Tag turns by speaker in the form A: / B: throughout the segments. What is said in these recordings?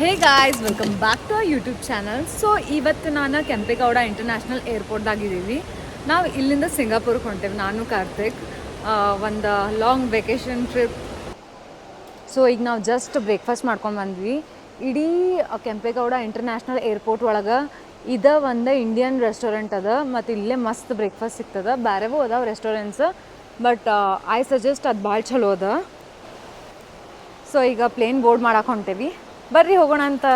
A: Hey guys welcome back to our YouTube channel. So ಇವತ್ತು ನಾನು Kempegowda international ಏರ್ಪೋರ್ಟ್ದಾಗಿದ್ದೀವಿ. ನಾವು ಇಲ್ಲಿಂದ ಸಿಂಗಾಪುರ್ಗೆ ಹೊಂಟೇವೆ, ನಾನು ಕಾರ್ತಿಕ್, ಒಂದು ಲಾಂಗ್ ವೆಕೇಷನ್ ಟ್ರಿಪ್. ಸೊ ಈಗ ನಾವು ಜಸ್ಟ್ ಬ್ರೇಕ್ಫಾಸ್ಟ್ ಮಾಡ್ಕೊಂಡು ಬಂದ್ವಿ. ಇಡೀ ಕೆಂಪೇಗೌಡ ಇಂಟರ್ನ್ಯಾಷನಲ್ ಏರ್ಪೋರ್ಟ್ ಒಳಗೆ ಒಂದು ಇಂಡಿಯನ್ ರೆಸ್ಟೋರೆಂಟ್ ಅದ, ಮತ್ತು ಇಲ್ಲೇ ಮಸ್ತ್ ಬ್ರೇಕ್ಫಾಸ್ಟ್ ಸಿಗ್ತದೆ. ಬೇರೆವೂ ಅದಾವೆ ರೆಸ್ಟೋರೆಂಟ್ಸ್, ಬಟ್ ಐ ಸಜೆಸ್ಟ್ ಅದು ಭಾಳ ಚಲೋ ಅದ. ಸೊ ಈಗ ಪ್ಲೇನ್ ಬೋರ್ಡ್ ಮಾಡಕ್ಕೆ ಹೊಂಟೇವಿ, ಬರ್ರಿ ಹೋಗೋಣ ಅಂತ.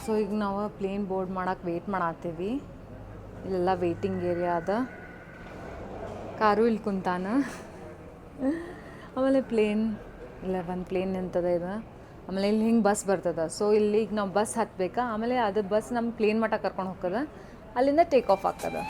A: ಸೊ ಈಗ ನಾವು ಪ್ಲೇನ್ ಬೋರ್ಡ್ ಮಾಡಕ್ಕೆ ವೆಯ್ಟ್ ಮಾಡತ್ತೀವಿ. ಇಲ್ಲೆಲ್ಲ ವೆಯ್ಟಿಂಗ್ ಏರಿಯಾ ಅದ, ಕಾರು ಇಲ್ಲಿ ಕುಂತಾನ. ಆಮೇಲೆ ಪ್ಲೇನ್ ಇಲ್ಲ, ಒಂದು ಪ್ಲೇನ್ ನಿಂತದ ಇದು. ಆಮೇಲೆ ಇಲ್ಲಿ ಹಿಂಗೆ ಬಸ್ ಬರ್ತದೆ. ಸೊ ಇಲ್ಲಿ ಈಗ ನಾವು ಬಸ್ ಹತ್ಬೇಕಾ, ಆಮೇಲೆ ಅದು ಬಸ್ ನಮ್ಮ ಪ್ಲೇನ್ ಮಟ್ಟ ಕರ್ಕೊಂಡು ಹೋಗ್ತದ, ಅಲ್ಲಿಂದ ಟೇಕ್ ಆಫ್ ಆಗ್ತದೆ.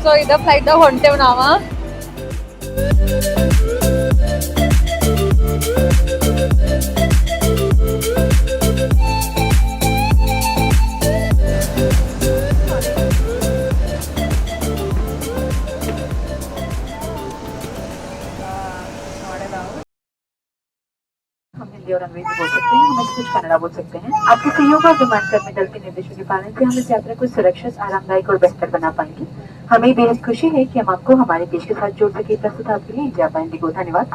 A: ಸೊ ಇದ ಫ್ಲೈಟ್ದಾಗ ಹೊಂಟೇವ್ ನಾವು.
B: हम हिंदी और अंग्रेजी बोल सकते हैं, हम ऐसे कुछ कन्नड़ा बोल सकते हैं। आपके सहयोग और विमानकर में डलते निर्देशों के पालन से हम इस यात्रा को सुरक्षित, आरामदायक और बेहतर बना पाएंगे। हमें बेहद खुशी है कि हम आपको हमारे देश के साथ जोड़ सके। प्रस्तुत आपके लिए इंडिया इंडिगो। धन्यवाद।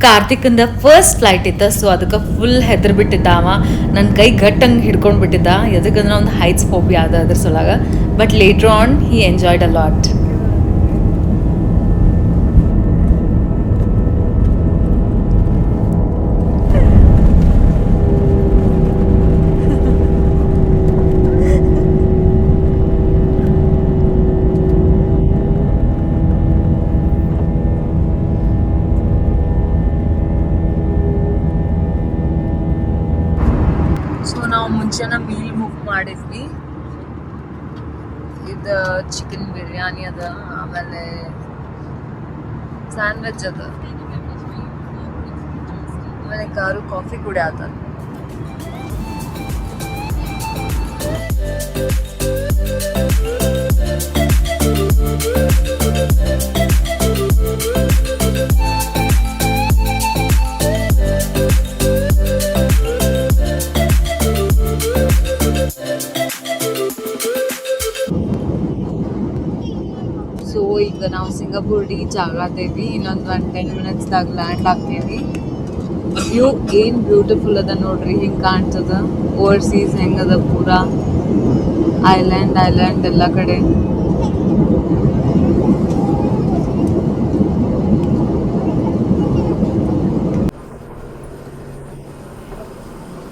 A: ಕಾರ್ತಿಕ್ಂದ ಫಸ್ಟ್ ಫ್ಲೈಟ್ ಇತ್ತು, ಸೊ ಅದಕ್ಕೆ ಫುಲ್ ಹೆದರ್ ಬಿಟ್ಟಿದ್ದ ಅವ. ನನ್ನ ಕೈ ಗಟ್ಟಂಗೆ ಹಿಡ್ಕೊಂಡು ಬಿಟ್ಟಿದ್ದ, ಎದಕ್ಕಂದ್ರೆ ಒಂದು ಹೈಟ್ಸ್ ಫೋಬಿಯಾ ಅದ ಅದ್ರ ಸೊಲಾಗ. But later on he enjoyed a lot. So ನಾವು ಮುಂಚೆನ ಮೀಲ್ ಬುಕ್ ಮಾಡಿದ್ವಿ. ಇದು ಚಿಕನ್ ಬಿರಿಯಾನಿ ಅದ, ಆಮೇಲೆ ಸ್ಯಾಂಡ್ವಿಚ್ ಅದ, ಆಮೇಲೆ ಕಾರು ಕಾಫಿ ಕೂಡ ಅದ. ಸೊ ಈಗ ನಾವು ಸಿಂಗಾಪುರ್ ರೀಚ್ ಆಗತ್ತೇವಿ. ಇನ್ನೊಂದು 10 ಮಿನಿಟ್ಸ್ದಾಗ ಲ್ಯಾಂಡ್ ಆಗ್ತೇವಿ. ವ್ಯೂ ಏನು ಬ್ಯೂಟಿಫುಲ್ ಅದ ನೋಡ್ರಿ, ಹಿಂಗೆ ಕಾಣ್ತದ. ಓವರ್ಸೀಸ್ ಹೆಂಗದ, ಪೂರಾ ಐಲ್ಯಾಂಡ್ ಎಲ್ಲ ಕಡೆ.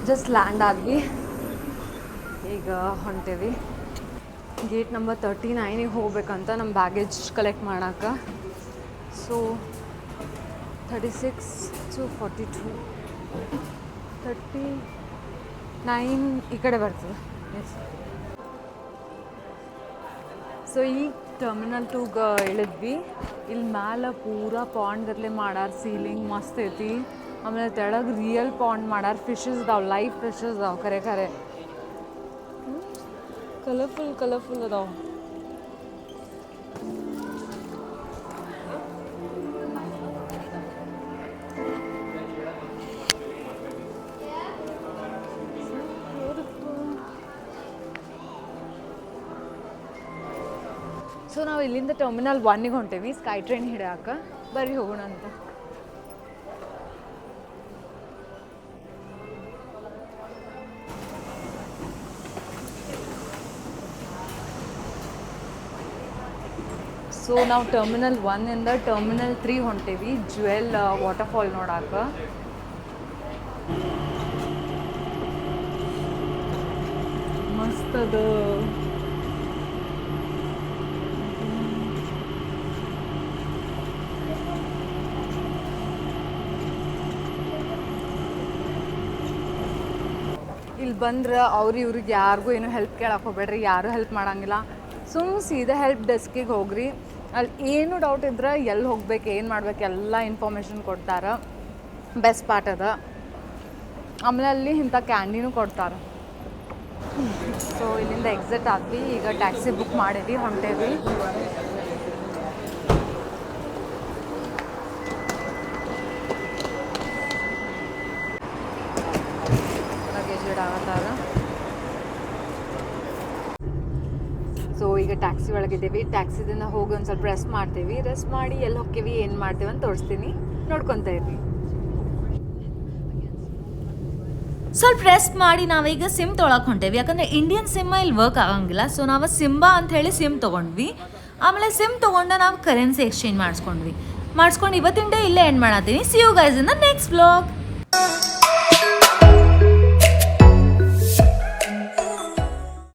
A: ಜಸ್ಟ್ ಲ್ಯಾಂಡ್ ಆದ್ವಿ, ಈಗ ಹೊಂಟೇವಿ. ಗೇಟ್ ನಂಬರ್ 39ಗೆ ಹೋಗ್ಬೇಕಂತ ನಮ್ಮ ಬ್ಯಾಗೇಜ್ ಕಲೆಕ್ಟ್ ಮಾಡೋಕೆ. ಸೊ 36 to 42 39 ಈ ಕಡೆ ಬರ್ತದೆ. ಎಸ್. ಸೊ ಈಗ ಟರ್ಮಿನಲ್ 2ಗೆ ಇಳಿದ್ವಿ. ಇಲ್ಲಿ ಮ್ಯಾಲೆ ಪೂರಾ ಪಾಂಡ್ ಗತ್ಲೆ ಮಾಡಾರ, ಸೀಲಿಂಗ್ ಮಸ್ತ್ ಐತಿ. ಆಮೇಲೆ ತೆಳಗೆ ರಿಯಲ್ ಪಾಂಡ್ ಮಾಡಾರ, ಫಿಶಸ್ ಅದಾವೆ, ಲೈವ್ ಫಿಶಸ್ ಅದಾವೆ, ಖರೆ ಕಲರ್ಫುಲ್ ಅದಾವೆ. ಸೊ ನಾವು ಇಲ್ಲಿಂದ ಟರ್ಮಿನಲ್ 1ಗೆ ಹೊಂಟೇವಿ ಸ್ಕೈ ಟ್ರೈನ್ ಹಿಡಿಯಾಕ. ಬರ್ರಿ ಹೋಗೋಣ ಅಂತ. ಸೊ ನಾವು ಟರ್ಮಿನಲ್ 1ಇಂದ ಟರ್ಮಿನಲ್ 3 ಹೊಂಟೇವಿ, ಜ್ಯುವೆಲ್ ವಾಟರ್ಫಾಲ್ ನೋಡಾಕ. ಮಸ್ತ್ ಅದು. ಇಲ್ಲಿ ಬಂದ್ರೆ ಇವ್ರಿಗೆ ಯಾರಿಗೂ ಏನು ಹೆಲ್ಪ್ ಕೇಳಕ್ಕೆ ಹೋಗ್ಬೇಡ್ರಿ, ಯಾರೂ ಹೆಲ್ಪ್ ಮಾಡೋಂಗಿಲ್ಲ. ಸೀದಾ ಹೆಲ್ಪ್ ಡೆಸ್ಕಿಗೆ ಹೋಗ್ರಿ. ಅಲ್ಲಿ ಏನು ಡೌಟ್ ಇದ್ರೆ ಎಲ್ಲಿ ಹೋಗ್ಬೇಕು, ಏನು ಮಾಡ್ಬೇಕು ಎಲ್ಲ ಇನ್ಫಾರ್ಮೇಷನ್ ಕೊಡ್ತಾರೆ. ಬೆಸ್ಟ್ ಪಾರ್ಟ್ ಅದ. ಆಮೇಲೆ ಅಲ್ಲಿ ಇಂಥ ಕ್ಯಾಂಡಿನೂ ಕೊಡ್ತಾರೆ. ಸೊ ಇಲ್ಲಿಂದ ಎಕ್ಸಿಟ್ ಆದ್ವಿ. ಈಗ ಟ್ಯಾಕ್ಸಿ ಬುಕ್ ಮಾಡೀವಿ, ಹೊಂಟೇವಿ. ಲಗೇಜ್ ಇಡಾಕತ್ತಾರ. ಸೊ ಈಗ ಟ್ಯಾಕ್ಸಿ ಒಳಗಿದ್ದೀವಿ. ಟ್ಯಾಕ್ಸಿದಿಂದ ಹೋಗಿ ಒಂದು ಸ್ವಲ್ಪ ರೆಸ್ಟ್ ಮಾಡ್ತೀವಿ. ರೆಸ್ಟ್ ಮಾಡಿ ಎಲ್ಲಿ ಹೋಗ್ತೀವಿ, ಏನು ಮಾಡ್ತೀವಿ ಅಂತ ತೋರಿಸ್ತೀನಿ, ನೋಡ್ಕೊತಾ ಇರ್ರಿ.
C: ಸ್ವಲ್ಪ ರೆಸ್ಟ್ ಮಾಡಿ ನಾವೀಗ ಸಿಮ್ ತೊಗೊಳಕ್ಕೆ ಹೊಂಟೇವಿ. ಯಾಕಂದರೆ ಇಂಡಿಯನ್ ಸಿಮ್ ಇಲ್ಲಿ ವರ್ಕ್ ಆಗಂಗಿಲ್ಲ. ಸೊ ನಾವು ಸಿಂಬಾ ಅಂತ ಹೇಳಿ ಸಿಮ್ ತೊಗೊಂಡ್ವಿ. ಆಮೇಲೆ ಸಿಮ್ ತೊಗೊಂಡು ನಾವು ಕರೆನ್ಸಿ ಎಕ್ಸ್ಚೇಂಜ್ ಮಾಡಿಸ್ಕೊಂಡು ಇವತ್ತಿನ ಡೇ ಇಲ್ಲೇ ಎಂಡ್ ಮಾಡತ್ತೀನಿ. See you guys in the next vlog.